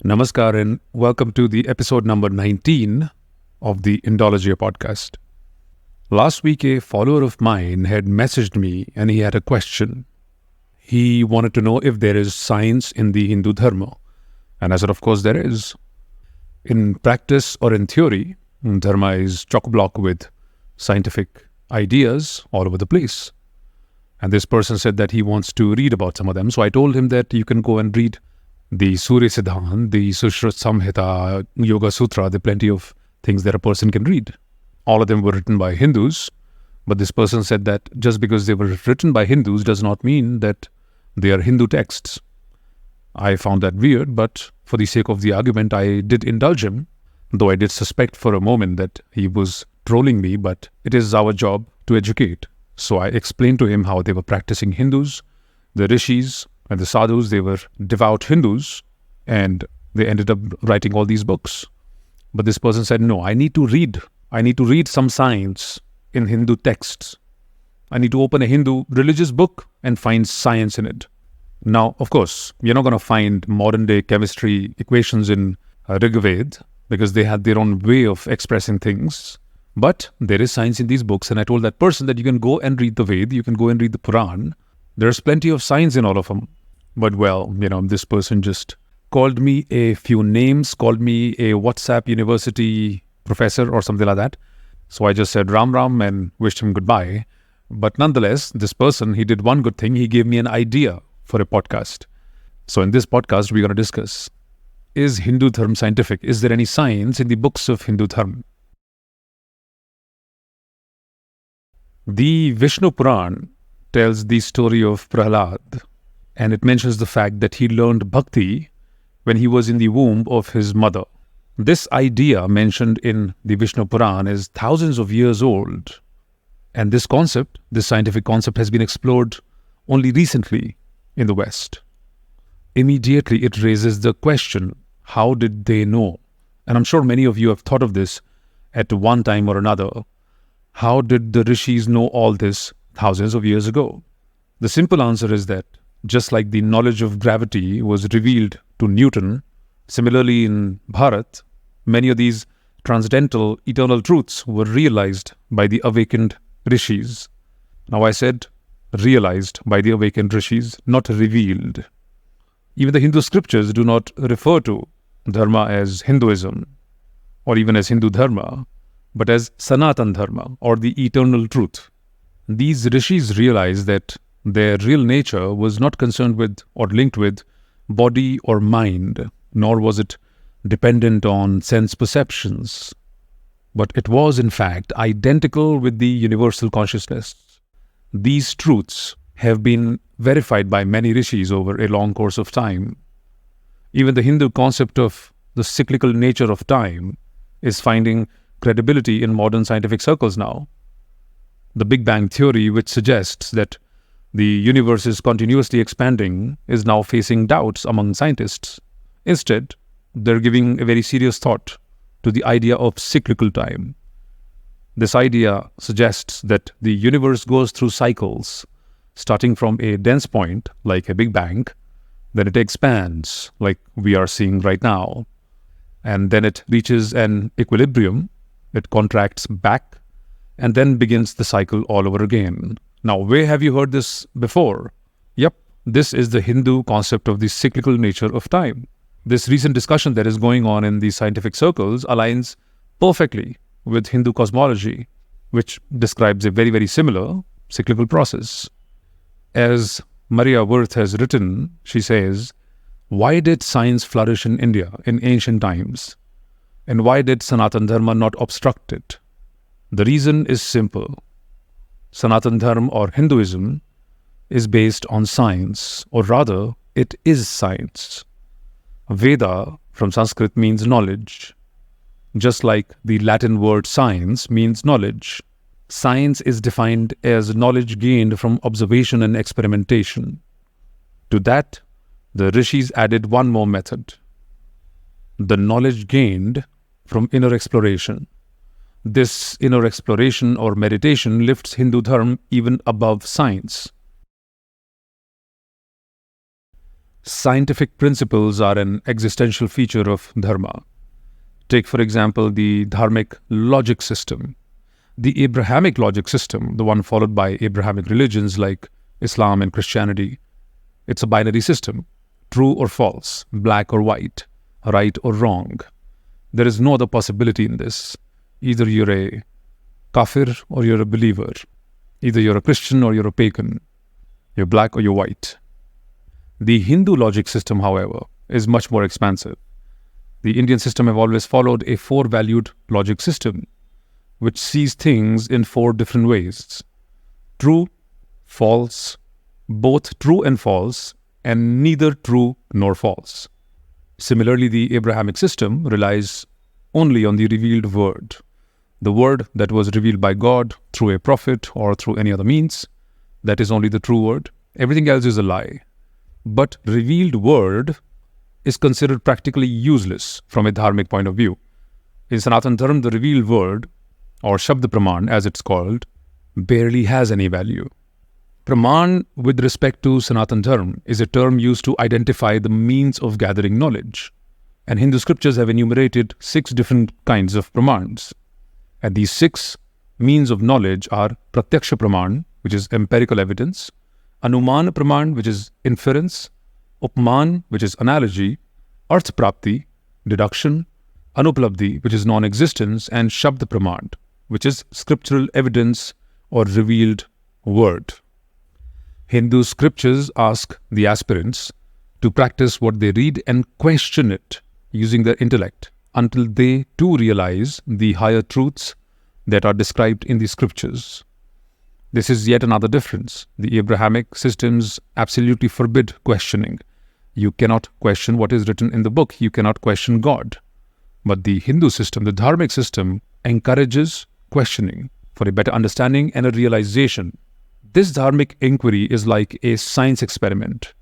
Namaskar and welcome to the episode number 19 of the Embryology podcast. Last week, a follower of mine had messaged me and he had a question. He wanted to know if there is science in the Hindu Dharma. And I said, of course, there is. In practice or in theory, Dharma is chock-a-block with scientific ideas all over the place. And this person said that he wants to read about some of them. So I told him that you can go and read the Surya Siddhant, the Sushruta Samhita, Yoga Sutra, there are plenty of things that a person can read. All of them were written by Hindus, but this person said that just because they were written by Hindus does not mean that they are Hindu texts. I found that weird, but for the sake of the argument, I did indulge him, though I did suspect for a moment that he was trolling me, but it is our job to educate. So I explained to him how they were practicing Hindus, the rishis, and the sadhus. They were devout Hindus, and they ended up writing all these books. But this person said, no, I need to read some science in Hindu texts. I need to open a Hindu religious book and find science in it. Now, of course, you're not going to find modern day chemistry equations in Rig Veda because they had their own way of expressing things. But there is science in these books, and I told that person that you can go and read the Veda, you can go and read the Puran. There's plenty of science in all of them. But well, this person just called me a few names, called me a WhatsApp university professor or something like that. So I just said Ram Ram and wished him goodbye. But nonetheless, this person, he did one good thing. He gave me an idea for a podcast. So in this podcast, we're going to discuss, is Hindu Dharma scientific? Is there any science in the books of Hindu Dharma? The Vishnu Puran tells the story of Prahlad, and it mentions the fact that he learned bhakti when he was in the womb of his mother. This idea mentioned in the Vishnu Puran is thousands of years old, and this scientific concept has been explored only recently in the West. Immediately it raises the question, how did they know? And I'm sure many of you have thought of this at one time or another. How did the rishis know all this thousands of years ago? The simple answer is that just like the knowledge of gravity was revealed to Newton, similarly in Bharat, many of these transcendental, eternal truths were realized by the awakened rishis. Now I said realized by the awakened rishis, not revealed. Even the Hindu scriptures do not refer to Dharma as Hinduism or even as Hindu Dharma, but as Sanatan Dharma or the eternal truth. These rishis realized that their real nature was not concerned with or linked with body or mind, nor was it dependent on sense perceptions, but it was in fact identical with the universal consciousness. These truths have been verified by many rishis over a long course of time. Even the Hindu concept of the cyclical nature of time is finding credibility in modern scientific circles now. The Big Bang theory, which suggests that the universe is continuously expanding, is now facing doubts among scientists. Instead, they're giving a very serious thought to the idea of cyclical time. This idea suggests that the universe goes through cycles, starting from a dense point, like a Big Bang, then it expands, like we are seeing right now, and then it reaches an equilibrium, it contracts back, and then begins the cycle all over again. Now, where have you heard this before? Yep, this is the Hindu concept of the cyclical nature of time. This recent discussion that is going on in the scientific circles aligns perfectly with Hindu cosmology, which describes a very, very similar cyclical process. As Maria Wirth has written, she says, why did science flourish in India in ancient times? And why did Sanatan Dharma not obstruct it? The reason is simple. Sanatan Dharma or Hinduism is based on science, or rather, it is science. Veda from Sanskrit means knowledge. Just like the Latin word science means knowledge, science is defined as knowledge gained from observation and experimentation. To that, the rishis added one more method: the knowledge gained from inner exploration. This inner exploration or meditation lifts Hindu Dharma even above science. Scientific principles are an existential feature of dharma. Take, for example, the dharmic logic system. The Abrahamic logic system, the one followed by Abrahamic religions like Islam and Christianity, it's a binary system, true or false, black or white, right or wrong. There is no other possibility in this. Either you're a kafir or you're a believer. Either you're a Christian or you're a pagan. You're black or you're white. The Hindu logic system, however, is much more expansive. The Indian system have always followed a four-valued logic system, which sees things in four different ways: true, false, both true and false, and neither true nor false. Similarly, the Abrahamic system relies only on the revealed word, the word that was revealed by God through a prophet or through any other means. That is only the true word. Everything else is a lie. But revealed word is considered practically useless from a dharmic point of view. In Sanatan Dharma, the revealed word, or Shabd Praman as it's called, barely has any value. Praman, with respect to Sanatan Dharma, is a term used to identify the means of gathering knowledge. And Hindu scriptures have enumerated 6 different kinds of pramans. And these 6 means of knowledge are Pratyaksha Praman, which is empirical evidence; Anuman Praman, which is inference; Upman, which is analogy; Arth Prapti, deduction; Anuplabdhi, which is non-existence; and Shabd Praman, which is scriptural evidence or revealed word. Hindu scriptures ask the aspirants to practice what they read and question it using their intellect until they too realize the higher truths that are described in the scriptures. This is yet another difference. The Abrahamic systems absolutely forbid questioning. You cannot question what is written in the book. You cannot question God. But the Hindu system, the dharmic system, encourages questioning for a better understanding and a realization. This dharmic inquiry is like a science experiment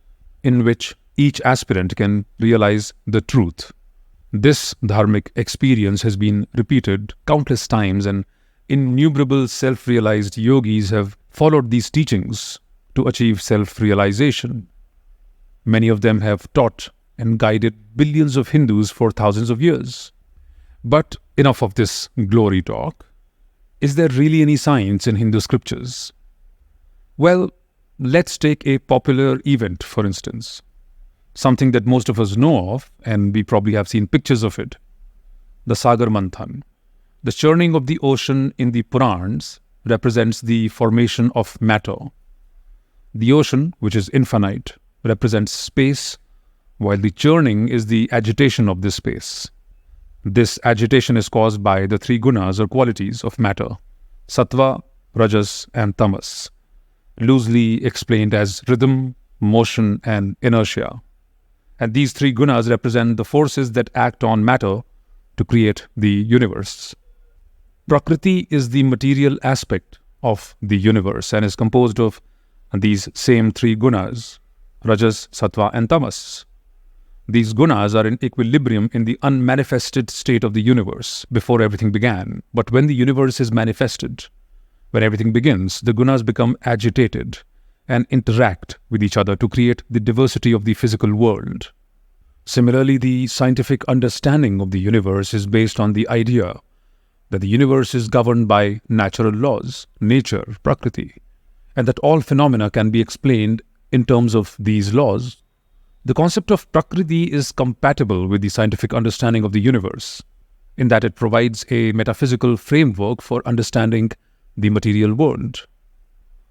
in which each aspirant can realize the truth. This dharmic experience has been repeated countless times, and innumerable self-realized yogis have followed these teachings to achieve self-realization. Many of them have taught and guided billions of Hindus for thousands of years. But enough of this glory talk. Is there really any science in Hindu scriptures? Well, let's take a popular event, for instance. Something that most of us know of, and we probably have seen pictures of it. The Sagar Manthan. The churning of the ocean in the Purans represents the formation of matter. The ocean, which is infinite, represents space, while the churning is the agitation of this space. This agitation is caused by the 3 gunas or qualities of matter: sattva, rajas, and tamas, loosely explained as rhythm, motion, and inertia. And these 3 gunas represent the forces that act on matter to create the universe. Prakriti is the material aspect of the universe and is composed of these same 3 gunas: rajas, sattva, and tamas. These gunas are in equilibrium in the unmanifested state of the universe before everything began. But when the universe is manifested, when everything begins, the gunas become agitated and interact with each other to create the diversity of the physical world. Similarly, the scientific understanding of the universe is based on the idea that the universe is governed by natural laws, nature, prakriti, and that all phenomena can be explained in terms of these laws. The concept of prakriti is compatible with the scientific understanding of the universe, in that it provides a metaphysical framework for understanding the material world.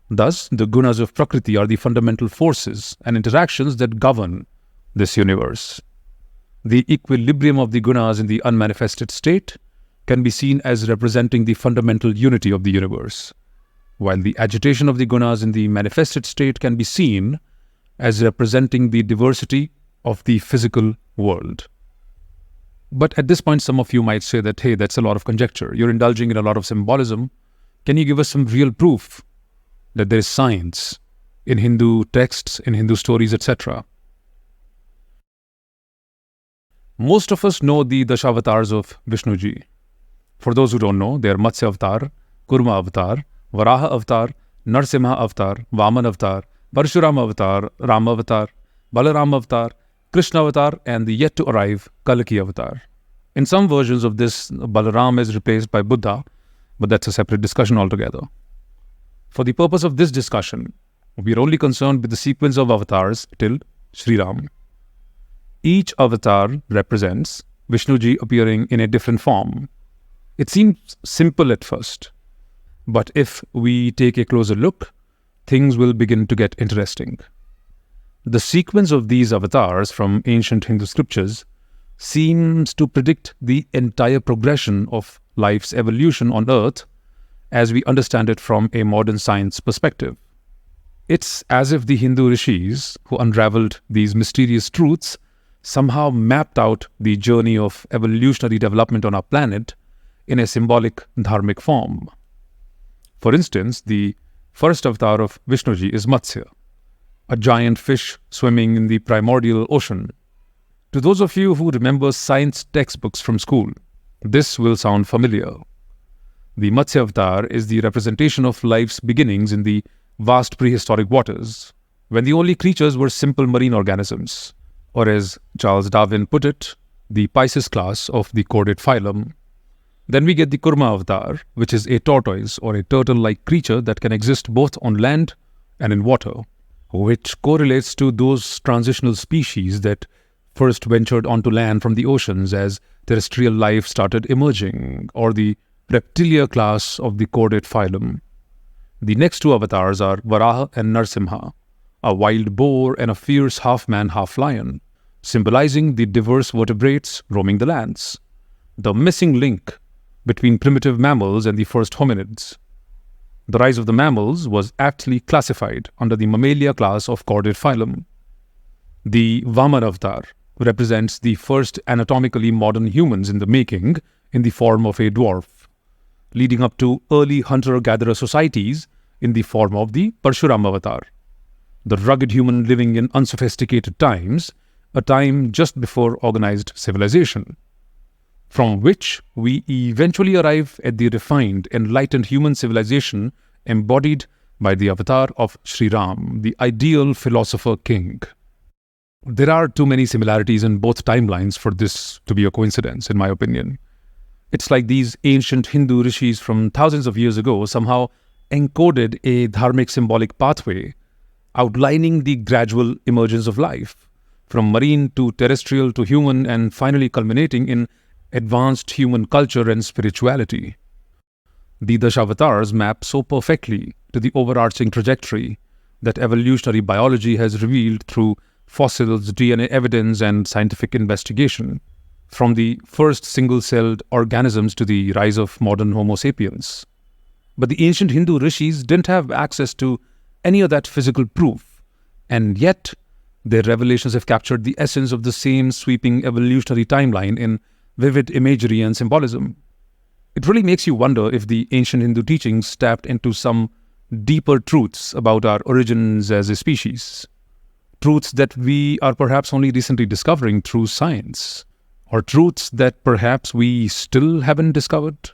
Thus, the gunas of prakriti are the fundamental forces and interactions that govern this universe. The equilibrium of the gunas in the unmanifested state can be seen as representing the fundamental unity of the universe, while the agitation of the gunas in the manifested state can be seen as representing the diversity of the physical world. But at this point, some of you might say that, hey, that's a lot of conjecture. You're indulging in a lot of symbolism. Can you give us some real proof that there is science in Hindu texts, in Hindu stories, etc.? Most of us know the Dashavatars of Vishnuji. For those who don't know, they are Matsya Avatar, Kurma Avatar, Varaha Avatar, Narsimha Avatar, Vaman Avatar, Parshurama Avatar, Rama Avatar, Balaram avatar, Krishna avatar, and the yet to arrive Kalki avatar. In some versions of this, Balaram is replaced by Buddha, but that's a separate discussion altogether. For the purpose of this discussion, we are only concerned with the sequence of avatars till Sri Ram. Each avatar represents Vishnuji appearing in a different form. It seems simple at first, but if we take a closer look, things will begin to get interesting. The sequence of these avatars from ancient Hindu scriptures seems to predict the entire progression of life's evolution on Earth as we understand it from a modern science perspective. It's as if the Hindu rishis who unraveled these mysterious truths somehow mapped out the journey of evolutionary development on our planet in a symbolic dharmic form. For instance, the first avatar of Vishnuji is Matsya, a giant fish swimming in the primordial ocean. To those of you who remember science textbooks from school, this will sound familiar. The Matsya avatar is the representation of life's beginnings in the vast prehistoric waters, when the only creatures were simple marine organisms, or as Charles Darwin put it, the Pisces class of the chordate phylum. Then we get the Kurma avatar, which is a tortoise or a turtle-like creature that can exist both on land and in water, which correlates to those transitional species that first ventured onto land from the oceans as terrestrial life started emerging, or the reptilia class of the chordate phylum. The next two avatars are Varaha and Narsimha, a wild boar and a fierce half-man, half-lion, symbolizing the diverse vertebrates roaming the lands, the missing link between primitive mammals and the first hominids. The rise of the mammals was aptly classified under the Mammalia class of chordate phylum. The Vaman avatar represents the first anatomically modern humans in the making in the form of a dwarf, leading up to early hunter-gatherer societies in the form of the Parshuram avatar, the rugged human living in unsophisticated times, a time just before organized civilization, from which we eventually arrive at the refined, enlightened human civilization embodied by the avatar of Sri Ram, the ideal philosopher king. There are too many similarities in both timelines for this to be a coincidence, in my opinion. It's like these ancient Hindu rishis from thousands of years ago somehow encoded a dharmic symbolic pathway outlining the gradual emergence of life, from marine to terrestrial to human, and finally culminating in advanced human culture and spirituality. The Dashavatars map so perfectly to the overarching trajectory that evolutionary biology has revealed through fossils, DNA evidence, and scientific investigation, from the first single-celled organisms to the rise of modern Homo sapiens. But the ancient Hindu rishis didn't have access to any of that physical proof, and yet their revelations have captured the essence of the same sweeping evolutionary timeline in vivid imagery and symbolism. It really makes you wonder if the ancient Hindu teachings tapped into some deeper truths about our origins as a species, truths that we are perhaps only recently discovering through science, or truths that perhaps we still haven't discovered.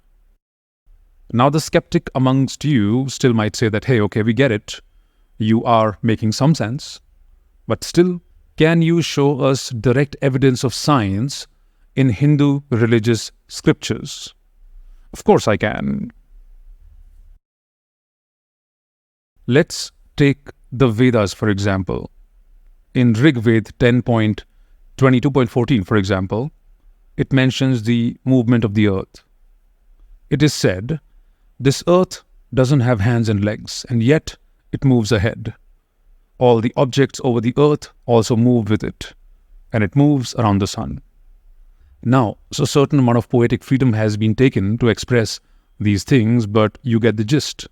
Now, the skeptic amongst you still might say that, hey, okay, we get it. You are making some sense. But still, can you show us direct evidence of science in Hindu religious scriptures? Of course I can. Let's take the Vedas, for example. In Rig Veda 10.22.14, for example, it mentions the movement of the earth. It is said, this earth doesn't have hands and legs, and yet it moves ahead. All the objects over the earth also move with it, and it moves around the sun. Now, so a certain amount of poetic freedom has been taken to express these things, but you get the gist.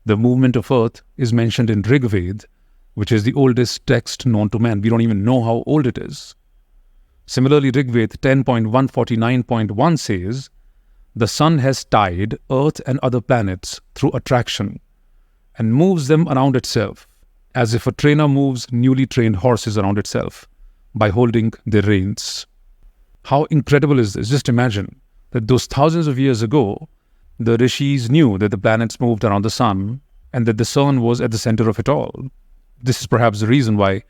The movement of earth is mentioned in Rig Veda, which is the oldest text known to man. We don't even know how old it is. Similarly, Rig Veda 10.149.1 says, the sun has tied earth and other planets through attraction and moves them around itself, as if a trainer moves newly trained horses around itself by holding their reins. How incredible is this? Just imagine that those thousands of years ago, the rishis knew that the planets moved around the sun and that the sun was at the center of it all. This is perhaps the reason why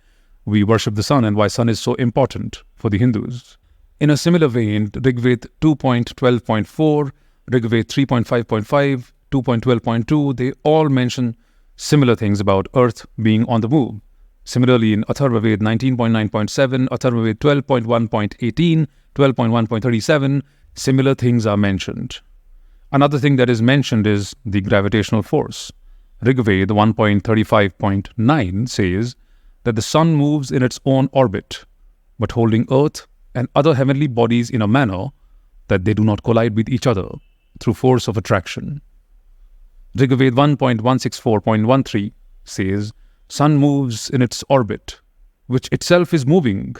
we worship the sun and why sun is so important for the Hindus. In a similar vein, Rigved 2.12.4, Rigved 3.5.5, 2.12.2, they all mention similar things about earth being on the move. Similarly, in Atharvaved 19.9.7, Atharvaved 12.1.18, 12.1.37, similar things are mentioned. Another thing that is mentioned is the gravitational force. Rigved 1.35.9 says that the sun moves in its own orbit, but holding earth and other heavenly bodies in a manner that they do not collide with each other through force of attraction. Rigved 1.164.13 says, sun moves in its orbit, which itself is moving.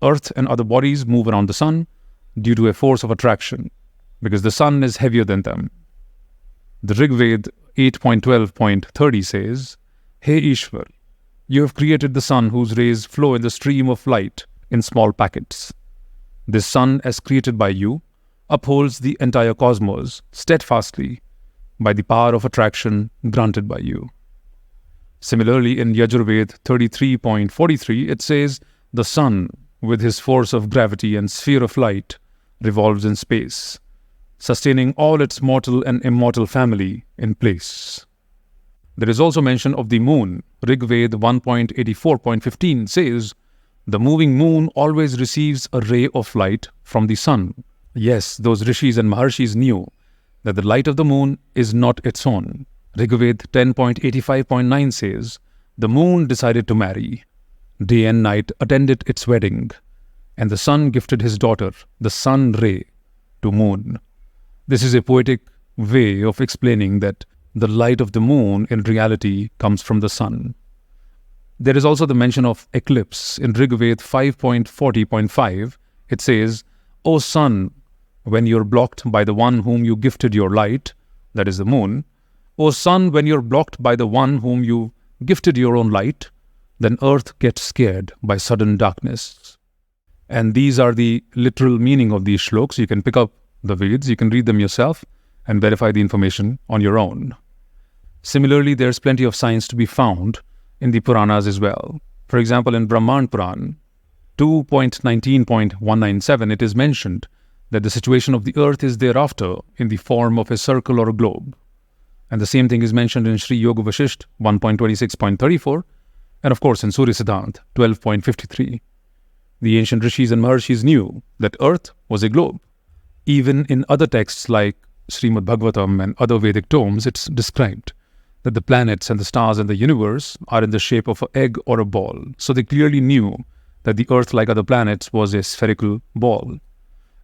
Earth and other bodies move around the sun due to a force of attraction, because the sun is heavier than them. The Rigved 8.12.30 says, Hey Ishwar, you have created the sun whose rays flow in the stream of light in small packets. This sun, as created by you, upholds the entire cosmos steadfastly by the power of attraction granted by you. Similarly, in Yajurved 33.43, it says, the sun, with his force of gravity and sphere of light, revolves in space, sustaining all its mortal and immortal family in place. There is also mention of the moon. Rigved 1.84.15 says, the moving moon always receives a ray of light from the sun. Yes, those rishis and maharshis knew that the light of the moon is not its own. Rigved 10.85.9 says, the moon decided to marry. Day and night attended its wedding, and the sun gifted his daughter, the sun ray, to moon. This is a poetic way of explaining that the light of the moon in reality comes from the sun. There is also the mention of eclipse. In Rigved 5.40.5, it says, O sun, when you're blocked by the one whom you gifted your light, that is the moon, O sun, when you're blocked by the one whom you gifted your own light, then earth gets scared by sudden darkness. And these are the literal meaning of these shlokas. You can pick up the Veds, you can read them yourself and verify the information on your own. Similarly, there's plenty of science to be found in the Puranas as well. For example, in Brahman Puran 2.19.197, it is mentioned that the situation of the earth is thereafter in the form of a circle or a globe. And the same thing is mentioned in Sri Yoga Vashisht 1.26.34, and of course in Surya Siddhant 12.53. The ancient rishis and maharshis knew that earth was a globe. Even in other texts like Srimad Bhagavatam and other Vedic tomes, it's described that the planets and the stars in the universe are in the shape of an egg or a ball. So they clearly knew that the earth, like other planets, was a spherical ball.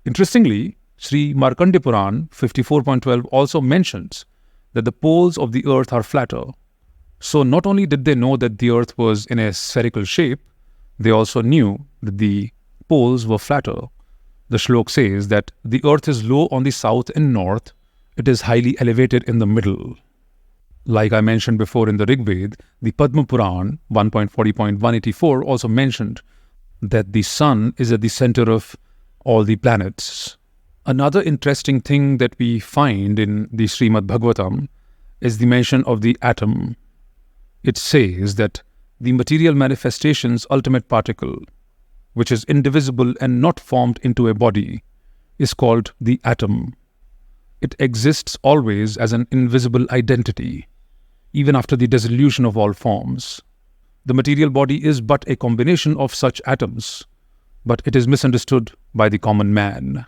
Interestingly, Sri Markandeya Puran 54.12 also mentions that the poles of the earth are flatter. So not only did they know that the earth was in a spherical shape, they also knew that the poles were flatter. The shlok says that the earth is low on the south and north, it is highly elevated in the middle. Like I mentioned before in the Rigved, the Padma Puran 1.40.184 also mentioned that the sun is at the center of all the planets. Another interesting thing that we find in the Srimad Bhagavatam is the mention of the atom. It says that the material manifestation's ultimate particle, which is indivisible and not formed into a body, is called the atom. It exists always as an invisible identity, even after the dissolution of all forms. The material body is but a combination of such atoms, but it is misunderstood by the common man.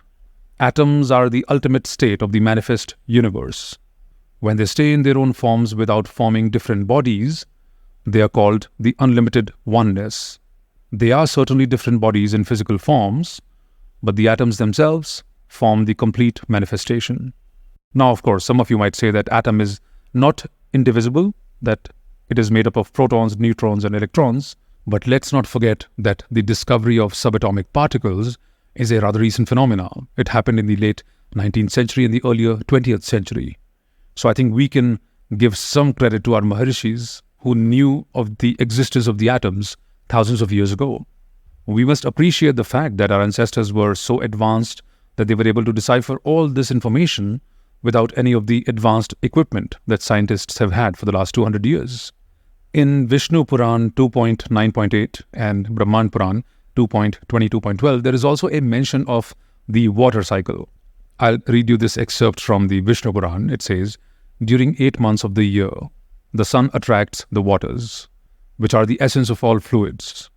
Atoms are the ultimate state of the manifest universe. When they stay in their own forms without forming different bodies, they are called the unlimited oneness. They are certainly different bodies in physical forms, but the atoms themselves form the complete manifestation. Now, of course, some of you might say that atom is not indivisible, that it is made up of protons, neutrons, and electrons, but let's not forget that the discovery of subatomic particles is a rather recent phenomenon. It happened in the late 19th century and the earlier 20th century. So I think we can give some credit to our Maharishis who knew of the existence of the atoms thousands of years ago. We must appreciate the fact that our ancestors were so advanced that they were able to decipher all this information without any of the advanced equipment that scientists have had for the last 200 years. In Vishnu Puran 2.9.8 and Brahman Puran 2.22.12, there is also a mention of the water cycle. I'll read you this excerpt from the Vishnu Puran. It says, during 8 months of the year, the sun attracts the waters, which are the essence of all fluids,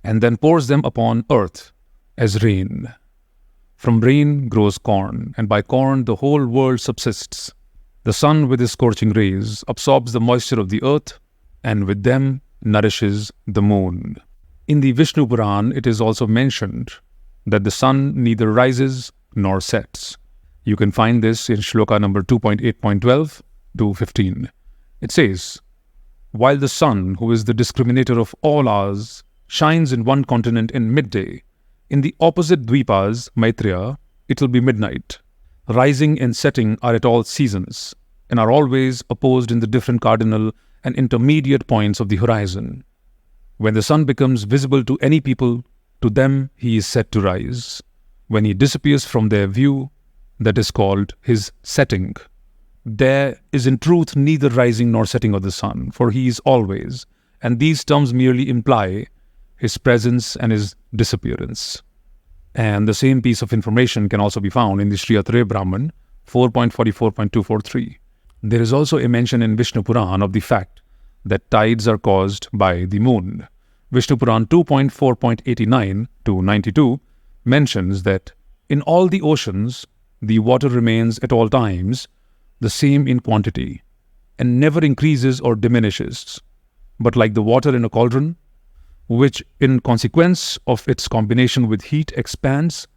and then pours them upon earth as rain. From rain grows corn, and by corn the whole world subsists. The sun with his scorching rays absorbs the moisture of the earth, and with them nourishes the moon. In the Vishnu Puran, it is also mentioned that the sun neither rises nor sets. You can find this in shloka number 2.8.12 to 15. It says, while the sun, who is the discriminator of all hours, shines in one continent in midday, in the opposite dvipas, Maitreya, it will be midnight. Rising and setting are at all seasons, and are always opposed in the different cardinal and intermediate points of the horizon. When the sun becomes visible to any people, to them he is said to rise. When he disappears from their view, that is called his setting. There is in truth neither rising nor setting of the sun, for he is always, and these terms merely imply his presence and his disappearance. And the same piece of information can also be found in the Sri Atre Brahman 4.44.243. There is also a mention in Vishnu Puran of the fact that tides are caused by the moon. Vishnu Puran 2.4.89 to 92 mentions that in all the oceans, the water remains at all times the same in quantity and never increases or diminishes, but like the water in a cauldron, which in consequence of its combination with heat expands,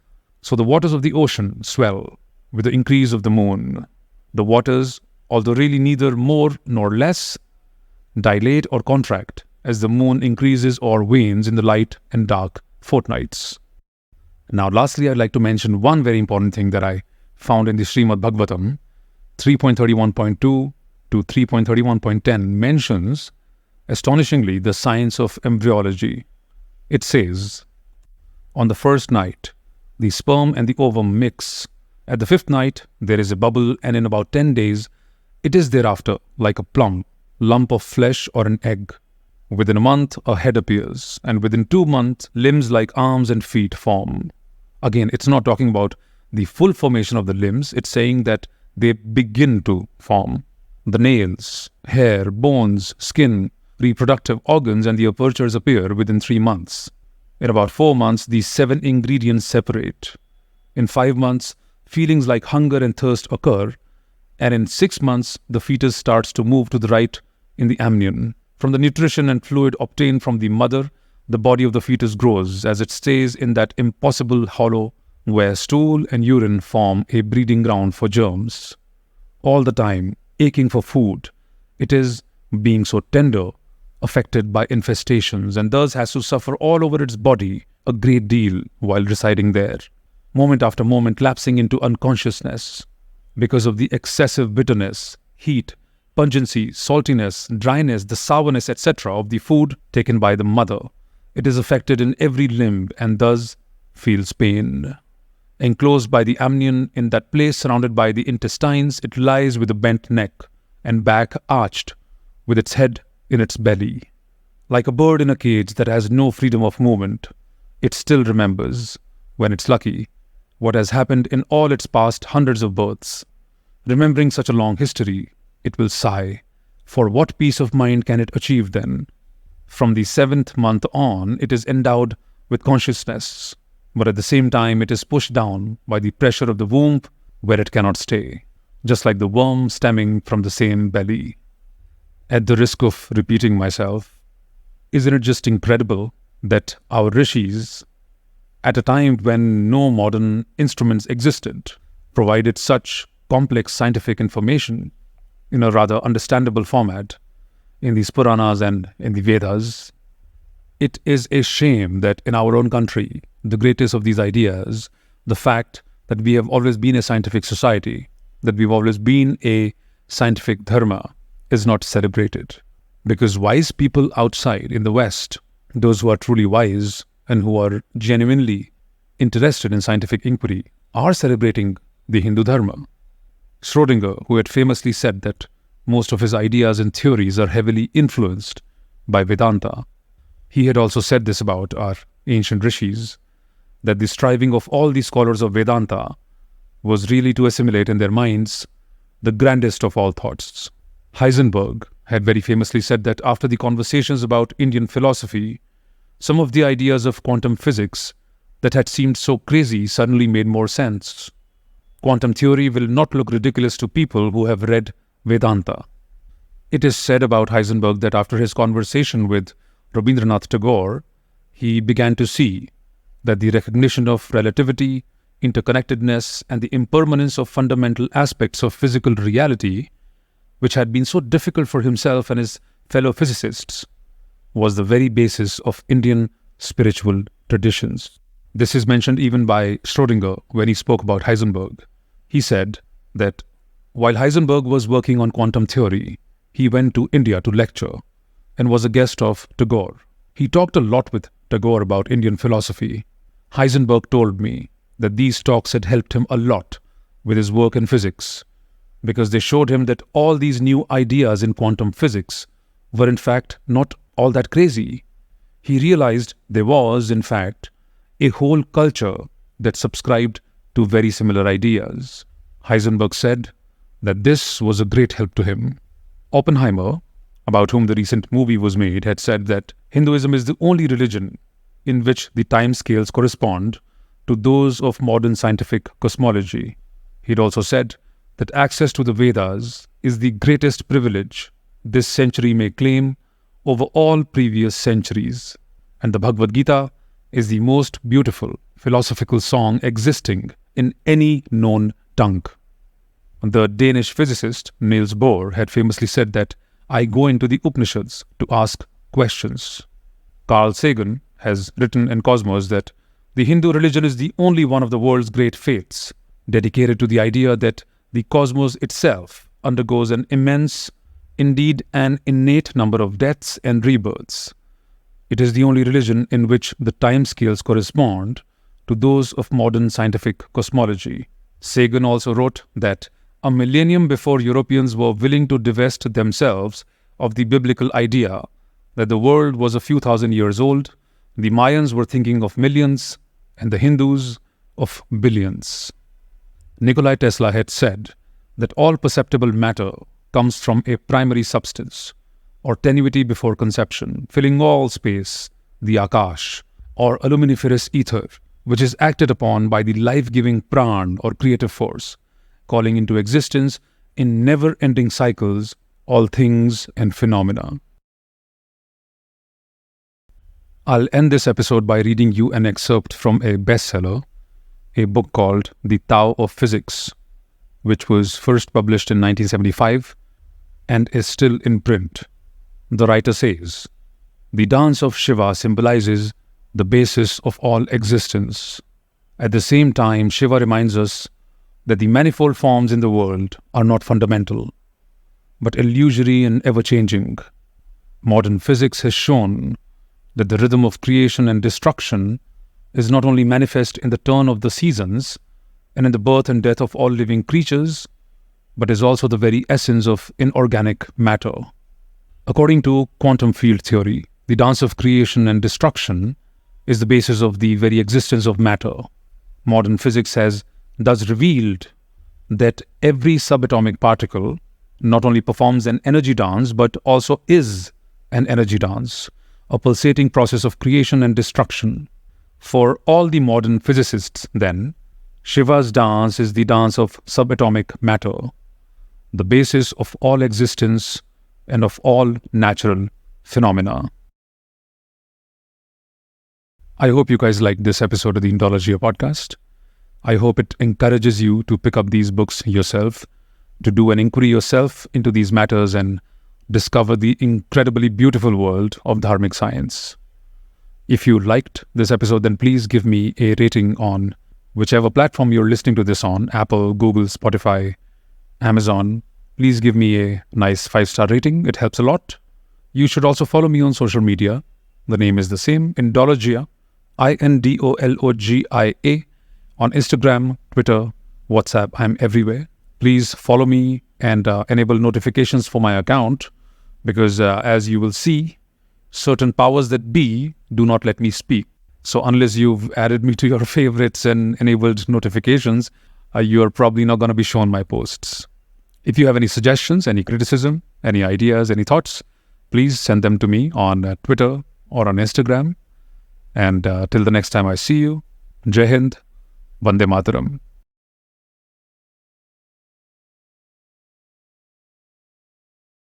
so the waters of the ocean swell with the increase of the moon. The waters, although really neither more nor less, dilate or contract as the moon increases or wanes in the light and dark fortnights. Now lastly, I'd like to mention one very important thing that I found in the Srimad Bhagavatam 3.31.2 to 3.31.10 mentions, astonishingly, the science of embryology. It says, on the first night, the sperm and the ovum mix. At the fifth night, there is a bubble, and in about 10 days, it is thereafter like a plump lump of flesh or an egg. Within a month, a head appears, and within 2 months, limbs like arms and feet form. Again, it's not talking about the full formation of the limbs, it's saying that they begin to form. The nails, hair, bones, skin, reproductive organs, and the apertures appear within 3 months. In about 4 months, these 7 ingredients separate. In 5 months, feelings like hunger and thirst occur, and in 6 months, the fetus starts to move to the right in the amnion. From the nutrition and fluid obtained from the mother, the body of the fetus grows as it stays in that impossible hollow where stool and urine form a breeding ground for germs. All the time, aching for food, it is, being so tender, affected by infestations, and thus has to suffer all over its body a great deal while residing there, moment after moment lapsing into unconsciousness because of the excessive bitterness, heat, pungency, saltiness, dryness, the sourness, etc. of the food taken by the mother. It is affected in every limb and thus feels pain. Enclosed by the amnion, in that place surrounded by the intestines, it lies with a bent neck and back arched, with its head in its belly. Like a bird in a cage that has no freedom of movement, it still remembers, when it's lucky, what has happened in all its past hundreds of births. Remembering such a long history, it will sigh, for what peace of mind can it achieve then? From the 7th month on, it is endowed with consciousness, but at the same time it is pushed down by the pressure of the womb where it cannot stay, just like the worm stemming from the same belly. At the risk of repeating myself, isn't it just incredible that our rishis, at a time when no modern instruments existed, provided such complex scientific information in a rather understandable format in these Puranas and in the Vedas? It is a shame that in our own country, the greatest of these ideas, the fact that we have always been a scientific society, that we've always been a scientific dharma, is not celebrated. Because wise people outside in the West, those who are truly wise and who are genuinely interested in scientific inquiry, are celebrating the Hindu dharma. Schrödinger, who had famously said that most of his ideas and theories are heavily influenced by Vedanta. He had also said this about our ancient rishis, that the striving of all the scholars of Vedanta was really to assimilate in their minds the grandest of all thoughts. Heisenberg had very famously said that after the conversations about Indian philosophy, some of the ideas of quantum physics that had seemed so crazy suddenly made more sense. Quantum theory will not look ridiculous to people who have read Vedanta. It is said about Heisenberg that after his conversation with Rabindranath Tagore, he began to see that the recognition of relativity, interconnectedness, and the impermanence of fundamental aspects of physical reality, which had been so difficult for himself and his fellow physicists, was the very basis of Indian spiritual traditions. This is mentioned even by Schrödinger when he spoke about Heisenberg. He said that while Heisenberg was working on quantum theory, he went to India to lecture and was a guest of Tagore. He talked a lot with Tagore about Indian philosophy. Heisenberg told me that these talks had helped him a lot with his work in physics, because they showed him that all these new ideas in quantum physics were in fact not all that crazy. He realized there was, in fact, a whole culture that subscribed to very similar ideas. Heisenberg said that this was a great help to him. Oppenheimer, about whom the recent movie was made, had said that Hinduism is the only religion in which the time scales correspond to those of modern scientific cosmology. He'd also said that access to the Vedas is the greatest privilege this century may claim over all previous centuries, and the Bhagavad Gita is the most beautiful philosophical song existing in any known tongue. The Danish physicist Niels Bohr had famously said that I go into the Upanishads to ask questions. Carl Sagan has written in Cosmos that the Hindu religion is the only one of the world's great faiths dedicated to the idea that the cosmos itself undergoes an immense, indeed an innate number of deaths and rebirths. It is the only religion in which the timescales correspond to those of modern scientific cosmology. Sagan also wrote that a millennium before Europeans were willing to divest themselves of the biblical idea that the world was a few thousand years old, the Mayans were thinking of millions, and the Hindus of billions. Nikola Tesla had said that all perceptible matter comes from a primary substance, or tenuity before conception, filling all space, the Akash, or aluminiferous ether, which is acted upon by the life-giving pran, or creative force, calling into existence in never-ending cycles all things and phenomena. I'll end this episode by reading you an excerpt from a bestseller, a book called The Tao of Physics, which was first published in 1975 and is still in print. The writer says, "The dance of Shiva symbolizes the basis of all existence. At the same time, Shiva reminds us that the manifold forms in the world are not fundamental, but illusory and ever-changing. Modern physics has shown that the rhythm of creation and destruction is not only manifest in the turn of the seasons and in the birth and death of all living creatures, but is also the very essence of inorganic matter. According to quantum field theory, the dance of creation and destruction is the basis of the very existence of matter. Modern physics has thus revealed that every subatomic particle not only performs an energy dance, but also is an energy dance, a pulsating process of creation and destruction. For all the modern physicists, then, Shiva's dance is the dance of subatomic matter, the basis of all existence and of all natural phenomena." I hope you guys liked this episode of the Embryology podcast. I hope it encourages you to pick up these books yourself, to do an inquiry yourself into these matters and discover the incredibly beautiful world of dharmic science. If you liked this episode, then please give me a rating on whichever platform you're listening to this on, Apple, Google, Spotify, Amazon. Please give me a nice 5-star rating. It helps a lot. You should also follow me on social media. The name is the same, Indologia, Indologia, on Instagram, Twitter, WhatsApp. I'm everywhere. Please follow me, and enable notifications for my account, because as you will see, certain powers that be do not let me speak. So unless you've added me to your favorites and enabled notifications, you're probably not going to be shown my posts. If you have any suggestions, any criticism, any ideas, any thoughts, please send them to me on Twitter or on Instagram. And till the next time I see you, Jai Hind, Vande Mataram.